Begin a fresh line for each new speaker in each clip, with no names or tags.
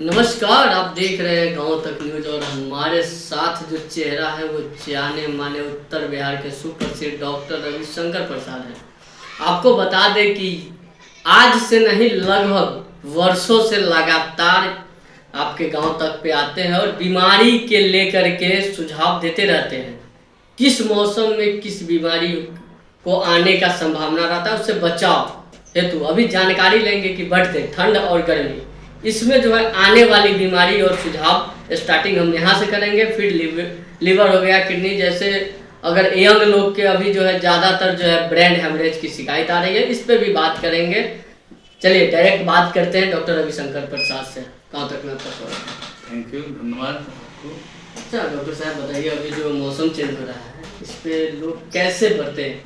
नमस्कार, आप देख रहे हैं गांव तक न्यूज और हमारे साथ जो चेहरा है वो जाने माने उत्तर बिहार के सुप्रसिद्ध डॉक्टर रविशंकर प्रसाद हैं। आपको बता दें कि आज से नहीं लगभग वर्षों से लगातार आपके गांव तक पे आते हैं और बीमारी के लेकर के सुझाव देते रहते हैं। किस मौसम में किस बीमारी को आने का संभावना रहता है, उससे बचाव हेतु अभी जानकारी लेंगे कि बढ़ते ठंड और गर्मी इसमें जो है आने वाली बीमारी और सुझाव स्टार्टिंग हम यहाँ से करेंगे। फिर लीवर हो गया, किडनी जैसे अगर यंग लोग के अभी जो है ज़्यादातर जो है ब्रेन हेमरेज की शिकायत आ रही है, इस पे भी बात करेंगे। चलिए डायरेक्ट बात करते हैं डॉक्टर रविशंकर प्रसाद से। कहाँ तक मैं आपका स्वागत है।
थैंक यू, धन्यवाद।
अच्छा डॉक्टर साहब बताइए, अभी जो मौसम चेंज हो रहा है इस पे लोग कैसे बरते हैं,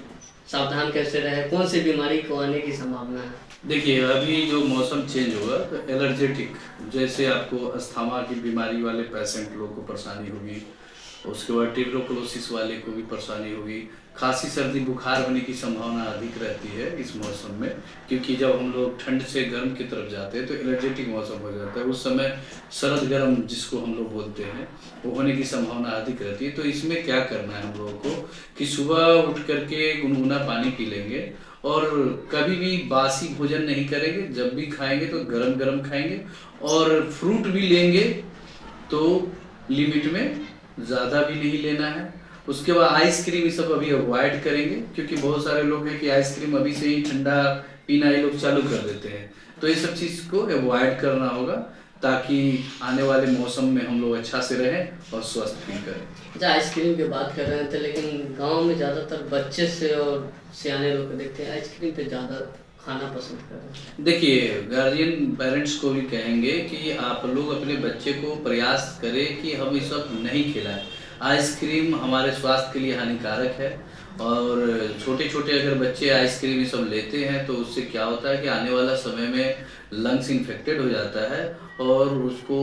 सावधान कैसे रहे, कौन सी बीमारी को आने की संभावना है?
देखिए, अभी जो मौसम चेंज होगा तो एलर्जेटिक, जैसे आपको अस्थमा की बीमारी वाले पेशेंट लोग को परेशानी होगी, उसके बाद ट्यूबरकुलोसिस वाले को भी परेशानी होगी, खांसी सर्दी बुखार होने की संभावना अधिक रहती है इस मौसम में। क्योंकि जब हम लोग ठंड से गर्म की तरफ जाते हैं तो एलर्जेटिक मौसम हो जाता है, उस समय सर्द गर्म जिसको हम लोग बोलते हैं वो होने की संभावना अधिक रहती है। तो इसमें क्या करना है हम लोगों को कि सुबह उठ करके गुनगुना पानी पी लेंगे और कभी भी बासी भोजन नहीं करेंगे, जब भी खाएंगे तो गरम गरम खाएंगे और फ्रूट भी लेंगे तो लिमिट में, ज़्यादा भी नहीं लेना है। उसके बाद आइसक्रीम ये सब अभी अवॉइड करेंगे, क्योंकि बहुत सारे लोग हैं कि आइसक्रीम अभी से ही ठंडा पीना ये लोग चालू कर देते हैं। तो ये सब चीज़ को अवॉइड करना होगा ताकि आने वाले मौसम में हम लोग अच्छा से रहें और स्वस्थ फील करें।
अच्छा, आइसक्रीम की बात कर रहे थे, लेकिन गांव में ज़्यादातर बच्चे से और सियाने लोग को देखते हैं आइसक्रीम पे ज़्यादा खाना पसंद कर रहे हैं।
देखिए, गार्जियन पेरेंट्स को भी कहेंगे कि आप लोग अपने बच्चे को प्रयास करें कि हम ये सब नहीं खिलाएं। आइसक्रीम हमारे स्वास्थ्य के लिए हानिकारक है और छोटे छोटे अगर बच्चे आइसक्रीम ये सब लेते हैं तो उससे क्या होता है कि आने वाला समय में लंग्स इन्फेक्टेड हो जाता है और उसको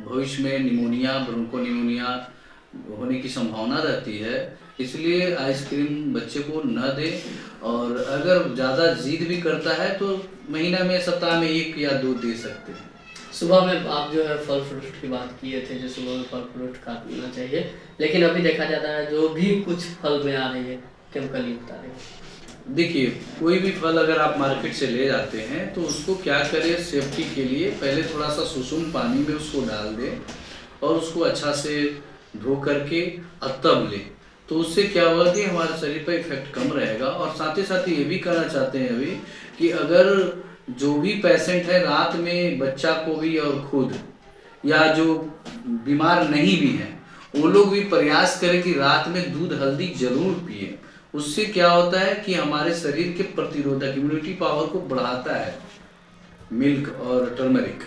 भविष्य में निमोनिया, ब्रोंकोनिमोनिया होने की संभावना रहती है। इसलिए आइसक्रीम बच्चे को न दें और अगर ज़्यादा जिद भी करता है तो महीना में, सप्ताह में 1 या 2 दे सकते हैं।
सुबह में आप जो है फल फ्रूट की बात किए थे, जो सुबह में फल फ्रूट खाना चाहिए, लेकिन अभी देखा जाता है जो भी कुछ फल में आ रही है केमिकल युक्त आ रही है।
देखिए, कोई भी फल अगर आप मार्केट से ले जाते हैं तो उसको क्या करें, सेफ्टी के लिए पहले थोड़ा सा सुसुम पानी में उसको डाल दें और उसको अच्छा से धो करके तब लें। तो उससे क्या होगा कि हमारे शरीर पर इफेक्ट कम रहेगा। और साथ ही साथ ये भी कहना चाहते हैं अभी कि अगर जो भी पेशेंट है रात में, बच्चा को भी और खुद, या जो बीमार नहीं भी हैं वो लोग भी प्रयास करें कि रात में दूध हल्दी जरूर पिए। उससे क्या होता है कि हमारे शरीर के प्रतिरोधक इम्यूनिटी पावर को बढ़ाता है मिल्क और टर्मरिक।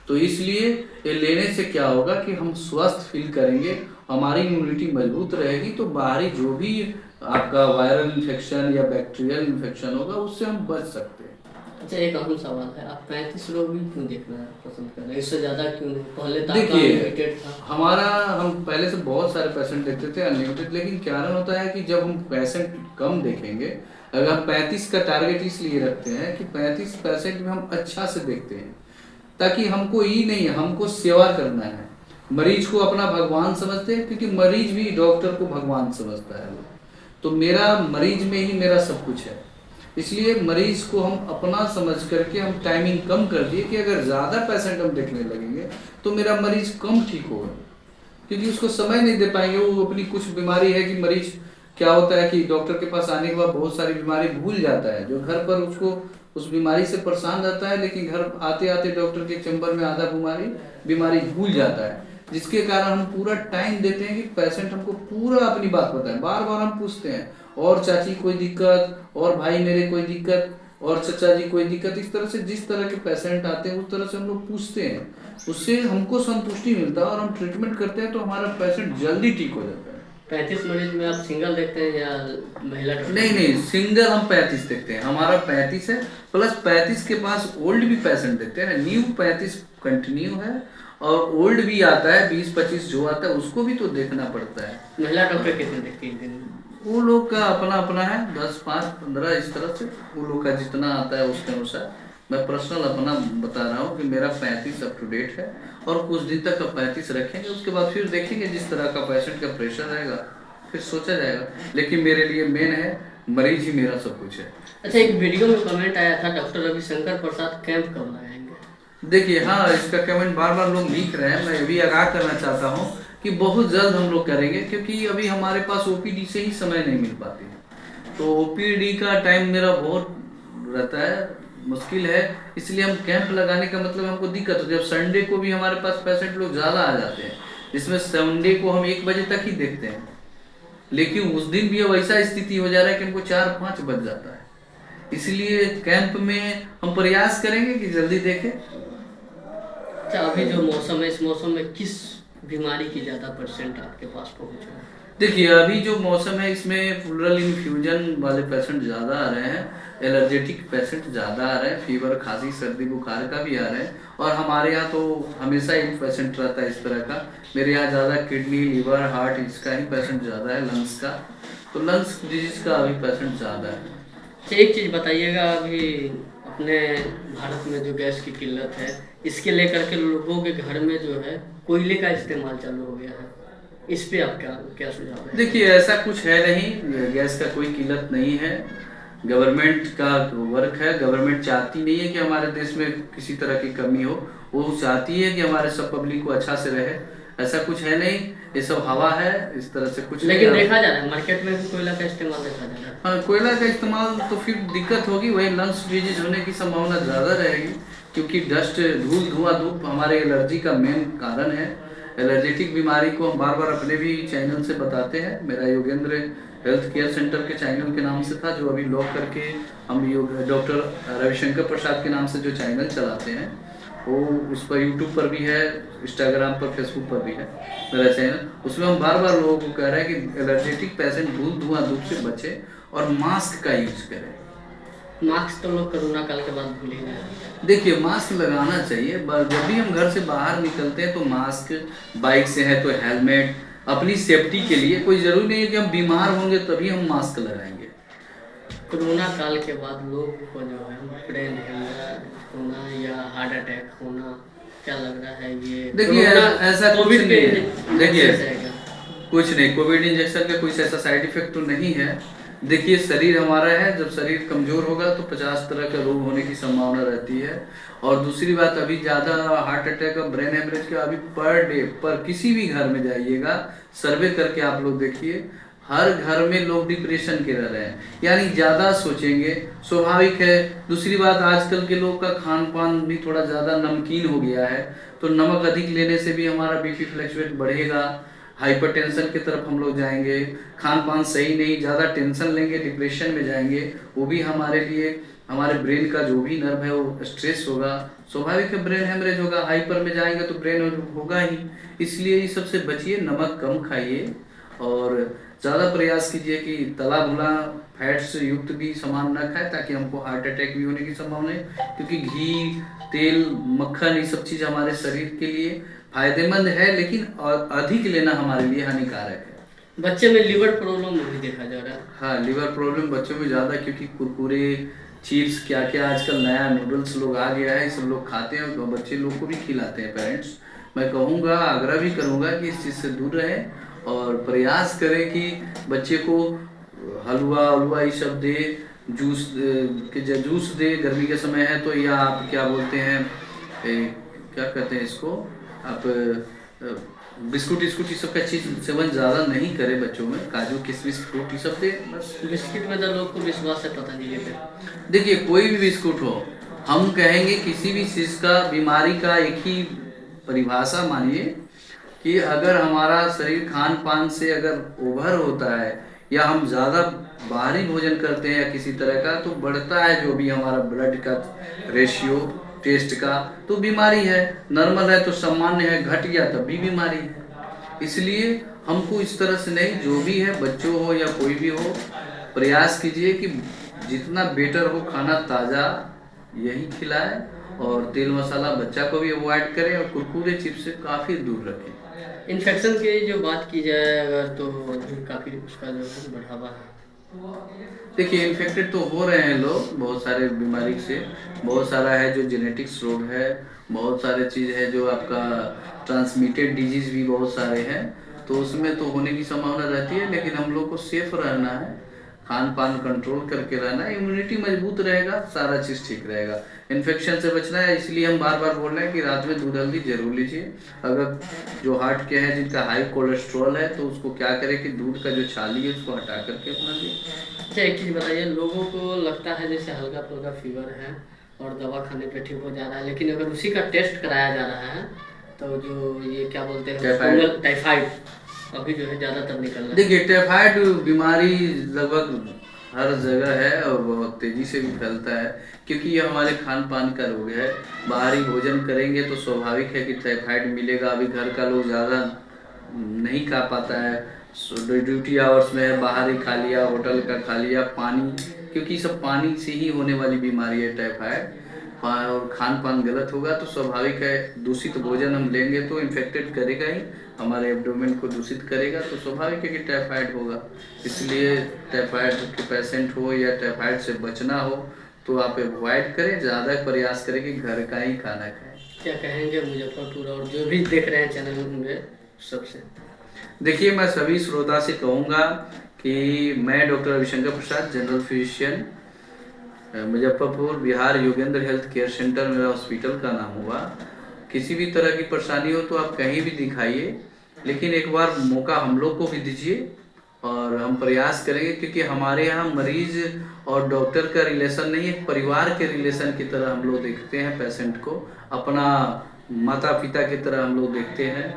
तो इसलिए ये लेने से क्या होगा कि हम स्वस्थ फील करेंगे, हमारी इम्यूनिटी मजबूत रहेगी, तो बाहरी जो भी आपका वायरल इन्फेक्शन या बैक्टीरियल इन्फेक्शन होगा उससे हम बच सकते हैं।
अच्छा, एक अहम सवाल है, आप 35 लोग भी क्यों देखना पसंद कर रहे हैं, इससे ज़्यादा क्यों नहीं? पहले तो
देखिए,
अनलिमिटेड था।
हम पहले से बहुत सारे पेशेंट देखते थे अनलिमिटेड, लेकिन कारण होता है कि जब हम पेशेंट कम देखेंगे, अगर हम 35 का टारगेट इसलिए रखते हैं कि 35 पेशेंट में हम अच्छा से देखते हैं, ताकि हमको ये नहीं, हमको सेवा करना है। मरीज को अपना भगवान समझते हैं, क्योंकि मरीज भी डॉक्टर को भगवान समझता है। तो मेरा मरीज में ही मेरा सब कुछ है, इसलिए मरीज को हम अपना समझ करके हम टाइमिंग कम कर दिए कि अगर ज़्यादा पेशेंट हम देखने लगेंगे तो मेरा मरीज कम ठीक होगा, क्योंकि उसको समय नहीं दे पाएंगे। वो अपनी कुछ बीमारी है कि मरीज क्या होता है कि डॉक्टर के पास आने के बाद बहुत सारी बीमारी भूल जाता है, जो घर पर उसको उस बीमारी से परेशान रहता है, लेकिन घर आते आते डॉक्टर के चैम्बर में आधा बीमारी भूल जाता है, जिसके कारण हम पूरा टाइम देते हैं कि पेशेंट हमको पूरा अपनी बात बताए। बार बार हम पूछते हैं, और चाची कोई दिक्कत, और भाई मेरे कोई दिक्कत, और चचा जी कोई दिक्कत। इस तरह से जिस तरह के पेशेंट आते हैं उस तरह से हम लोग पूछते हैं, उससे हमको संतुष्टि मिलता है और हम ट्रीटमेंट करते हैं तो हमारा पेशेंट जल्दी ठीक हो जाता है।
35 मरीज में आप सिंगल देखते हैं या महिला?
नहीं, सिंगल हम 35 देखते हैं, हमारा 35 है, प्लस 35 के पास ओल्ड भी पेशेंट देखते हैं। न्यू 35 कंटिन्यू है और ओल्ड भी आता है, 20-25 जो आता है उसको भी तो देखना पड़ता है।
महिला डॉक्टर कितने देखती हैं?
वो लोग का अपना अपना है, 10, 5, 15 इस तरह से वो लोग का जितना आता है उसके अनुसार मैं पर्सनल अपना बता रहा हूँ कि मेरा 35 अप टू डेट है, और कुछ दिन तक 35 रखेंगे, उसके बाद फिर देखेंगे जिस तरह का पेशेंट का प्रेशर रहेगा फिर सोचा जाएगा। लेकिन मेरे लिए मेन है मरीज ही मेरा सब कुछ है।
अच्छा, एक वीडियो में कमेंट आया था डॉक्टर रविशंकर प्रसाद कैंप कब लगाएंगे?
देखिए हाँ, इसका कमेंट बार बार लोग लिख रहे हैं, मैं भी आगाह करना चाहता हूँ कि बहुत जल्द हम लोग करेंगे, क्योंकि अभी हमारे पास ओपीडी से ही समय नहीं मिल पाती है। तो ओपीडी का टाइम मेरा बहुत रहता है, मुश्किल है, इसलिए हम कैंप लगाने का मतलब हमको दिक्कत होती है। जब संडे को भी हमारे पास पेशेंट लोग ज़्यादा आ जाते हैं, जिसमें संडे को हम 1 बजे तक ही देखते हैं, लेकिन उस दिन भी अब ऐसा स्थिति हो जा रहा है कि हमको 4-5 बज जाता है। इसलिए कैंप में हम प्रयास करेंगे कि जल्दी देखें।
अच्छा, अभी जो मौसम है, इस मौसम में किस बीमारी की ज़्यादा पेशेंट आपके पास पहुँचे हैं?
देखिए अभी जो मौसम है इसमें प्लूरल इन्फ्यूजन वाले पेशेंट ज़्यादा आ रहे हैं, एलर्जेटिक पेशेंट ज़्यादा आ रहे हैं, फीवर खांसी सर्दी बुखार का भी आ रहे हैं, और हमारे यहाँ तो हमेशा ही पेशेंट रहता है इस तरह का। मेरे यहाँ ज़्यादा किडनी लिवर हार्ट इसका ही पेशेंट ज़्यादा है, लंग्स का, तो लंग्स डिजीज़ का अभी पेशेंट ज़्यादा है।
अच्छा, एक चीज़ बताइएगा, अभी अपने भारत में जो गैस की किल्लत है, इसके लेकर के लोगों के घर में जो है कोयले का इस्तेमाल चालू हो गया है, इस पे आप क्या क्या सुझाव है?
देखिए ऐसा कुछ है नहीं, गैस का कोई किल्लत नहीं है, गवर्नमेंट का वर्क है। गवर्नमेंट चाहती नहीं है कि हमारे देश में किसी तरह की कमी हो, वो चाहती है कि हमारे सब पब्लिक को अच्छा से रहे। ऐसा कुछ है नहीं, ये सब हवा है, इस तरह से कुछ
लेकिन
नहीं।
देखा जा रहा है मार्केट में भी कोयला का इस्तेमाल देखा जा रहा है।
हाँ, कोयला का इस्तेमाल तो फिर दिक्कत होगी, वही लंग्स डिजीज होने की संभावना ज़्यादा रहेगी, क्योंकि डस्ट धूल धुआं धूप हमारे एलर्जी का मेन कारण है। एलर्जेटिक बीमारी को हम बार बार अपने भी चैनल से बताते हैं। मेरा योगेंद्र हेल्थ केयर सेंटर के चैनल के नाम से था, जो अभी लॉक करके हम डॉक्टर रविशंकर प्रसाद के नाम से जो चैनल चलाते हैं, वो उस पर यूट्यूब पर भी है, इंस्टाग्राम पर फेसबुक पर भी है मेरा चैनल। उसमें हम बार बार लोगों को कह रहे हैं कि एलर्जेटिक पेशेंट धूल धुआं धूप से बचे और मास्क का यूज करें।
मास्क तो लोग कोरोना काल के बाद भूल ही गए।
देखिए मास्क लगाना चाहिए, जब भी हम घर से बाहर निकलते हैं तो मास्क, बाइक से है तो हेलमेट, अपनी सेफ्टी के लिए। कोई ज़रूरी नहीं है कि हम बीमार होंगे तभी हम मास्क लगाएंगे।
कोरोना काल के बाद लोग को जो है ब्रेन हेमरेज होना या हार्ट अटैक होना, क्या लग रहा है ये?
देखिए ऐसा कुछ
कोविड
नहीं
के
है, देखिए कुछ नहीं, कोविड इंजेक्शन का कुछ ऐसा साइड इफेक्ट तो नहीं है। देखिए शरीर हमारा है, जब शरीर कमज़ोर होगा तो 50 तरह का रोग होने की संभावना रहती है। और दूसरी बात, अभी ज़्यादा हार्ट अटैक और ब्रेन हेमरेज का अभी पर डे पर किसी भी घर में जाइएगा, सर्वे करके आप लोग देखिए, हर घर में लोग डिप्रेशन के रह रहे हैं, यानी ज़्यादा सोचेंगे, स्वाभाविक है। दूसरी बात, आजकल के लोग का खान पान भी थोड़ा ज़्यादा नमकीन हो गया है, तो नमक अधिक लेने से भी हमारा बीपी फ्लक्चुएट बढ़ेगा, हाइपरटेंशन की तरफ हम लोग जाएंगे। खान पान सही नहीं, ज़्यादा टेंशन लेंगे, डिप्रेशन में जाएंगे, वो भी हमारे लिए, हमारे ब्रेन का जो भी नर्व है वो स्ट्रेस होगा, स्वाभाविक है ब्रेन हेमरेज होगा। हाइपर में जाएंगे तो ब्रेन होगा ही। इसलिए ये सबसे बचिए, नमक कम खाइए और ज़्यादा प्रयास कीजिए कि तला भुना फैट्स युक्त भी सामान ना खाए, ताकि हमको हार्ट अटैक भी होने की संभावना है। क्योंकि घी, तेल, मक्खन, ये सब चीज़ हमारे शरीर के लिए फायदेमंद है, लेकिन अधिक लेना हमारे लिए हानिकारक है।
बच्चे में लिवर प्रॉब्लम भी देखा जा रहा है।
हाँ, लिवर प्रॉब्लम बच्चों में ज़्यादा, क्योंकि कुरकुरे, चिप्स, क्या क्या आजकल नया नूडल्स लोग आ गया है, सब लोग खाते हैं, तो बच्चे लोग को भी खिलाते हैं पेरेंट्स। मैं कहूँगा, आग्रह भी करूँगा कि इस चीज़ से दूर रहें और प्रयास करें कि बच्चे को हलवा वलवा ये सब दे, जूस दे, गर्मी के समय है तो, या आप क्या बोलते हैं, क्या कहते हैं इसको, आप बिस्कुट ये सब का चीज़ सेवन ज़्यादा नहीं करे बच्चों में, काजू किशमिश फ्रूट ये सब दे बस।
बिस्किट में तो लोग को विश्वास है पतंजलि पे।
देखिए कोई भी बिस्कुट हो, हम कहेंगे किसी भी चीज़ का, बीमारी का एक ही परिभाषा मानिए कि अगर हमारा शरीर खान पान से अगर ओवर होता है, या हम ज़्यादा बाहरी भोजन करते हैं या किसी तरह का, तो बढ़ता है जो भी हमारा ब्लड का रेशियो टेस्ट का, तो बीमारी है। नॉर्मल है तो सामान्य है, घट गया तब भी बीमारी है। इसलिए हमको इस तरह से नहीं, जो भी है बच्चों हो या कोई भी हो, प्रयास कीजिए कि जितना बेटर हो खाना ताज़ा यही खिलाए, और तेल मसाला बच्चा को भी अवॉइड करें, और कुरकुरे चिप्स से काफ़ी दूर रखें।
इन्फेक्शन की जो बात की जाए अगर, तो काफ़ी उसका जो है बढ़ावा है।
देखिए इन्फेक्टेड तो हो रहे हैं लोग बहुत सारे बीमारी से। बहुत सारा है जो जेनेटिक्स रोग है, बहुत सारे चीज़ है जो आपका ट्रांसमिटेड डिजीज़ भी बहुत सारे हैं। तो उसमें तो होने की संभावना रहती है, लेकिन हम लोग को सेफ रहना है, खान पान कंट्रोल करके रहना है, इम्यूनिटी मजबूत रहेगा, सारा चीज़ ठीक रहेगा। इन्फेक्शन से बचना है, इसलिए हम बार बार बोल रहे हैं कि रात में दूध हल्दी जरूर लीजिए। अगर जो हार्ट के हैं जिनका हाई कोलेस्ट्रॉल है तो उसको क्या करें कि दूध का जो छाली है उसको हटा करके अपना लें।
अच्छा, एक चीज़ बताइए, लोगों को लगता है जैसे हल्का फुल्का फीवर है और दवा खाने पे ठीक हो जा रहा है, लेकिन अगर उसी का टेस्ट कराया जा रहा है तो जो ये क्या बोलते हैं
टाइफाइड।
फंगल टाइफाइड अभी जो है ज़्यादातर निकल रहा है।
देखिए टाइफाइड बीमारी लगभग हर जगह है और बहुत तेजी से भी फैलता है, क्योंकि ये हमारे खान पान का रोग है। बाहरी भोजन करेंगे तो स्वाभाविक है कि टाइफाइड मिलेगा। अभी घर का लोग ज़्यादा नहीं खा पाता है, ड्यूटी आवर्स में बाहर ही खा लिया, होटल का खा लिया, पानी, क्योंकि सब पानी से ही होने वाली बीमारी है टाइफाइड। और खान पान गलत होगा तो स्वाभाविक है, दूषित भोजन हम लेंगे तो इन्फेक्टेड करेगा ही, हमारे एब्डोमेन को दूषित करेगा, तो स्वाभाविक है कि टाइफाइड होगा। इसलिए टाइफाइड के पेशेंट हो या टाइफाइड से बचना हो तो आप अवॉइड करें, ज़्यादा प्रयास करें कि घर का ही खाना खाएं।
क्या कहेंगे मुजफ्फरपुर और जो भी देख रहे हैं चैनल में सबसे?
देखिए मैं सभी श्रोता से कहूँगा कि मैं doctor Ravishankar Prasad, general physician, Muzaffarpur Bihar, Yogendra health care centre मेरा हॉस्पिटल का नाम हुआ। किसी भी तरह की परेशानी हो तो आप कहीं भी दिखाइए, लेकिन एक बार मौका हम लोग को भी दीजिए और हम प्रयास करेंगे, क्योंकि हमारे यहाँ मरीज और डॉक्टर का रिलेशन नहीं, एक परिवार के रिलेशन की तरह हम लोग देखते हैं पेशेंट को, अपना माता पिता की तरह हम लोग देखते हैं,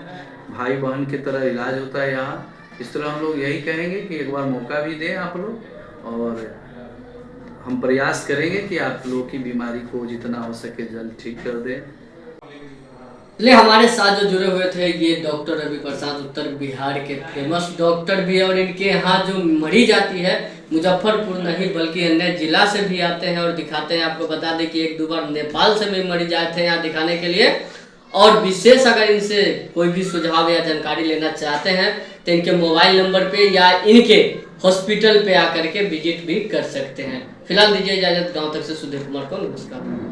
भाई बहन की तरह इलाज होता है यहाँ। इस तरह हम लोग यही कहेंगे कि एक बार मौका भी दें आप लोग, और हम प्रयास करेंगे कि आप लोगों की बीमारी को जितना हो सके जल्द ठीक कर दें।
ले हमारे साथ जो जुड़े हुए थे ये डॉक्टर रवि प्रसाद, उत्तर बिहार के फेमस डॉक्टर भी है, और इनके यहाँ जो मरीज आती है मुजफ्फरपुर नहीं बल्कि अन्य जिला से भी आते हैं और दिखाते हैं। आपको बता दें कि एक दो बार नेपाल से भी मरीज आए थे यहाँ दिखाने के लिए। और विशेष अगर इनसे कोई भी सुझाव या जानकारी लेना चाहते हैं तो इनके मोबाइल नंबर पे या इनके हॉस्पिटल पे आकर के विजिट भी कर सकते हैं। फिलहाल दीजिए इजाजत, गाँव तक से सुधीर कुमार को नमस्कार।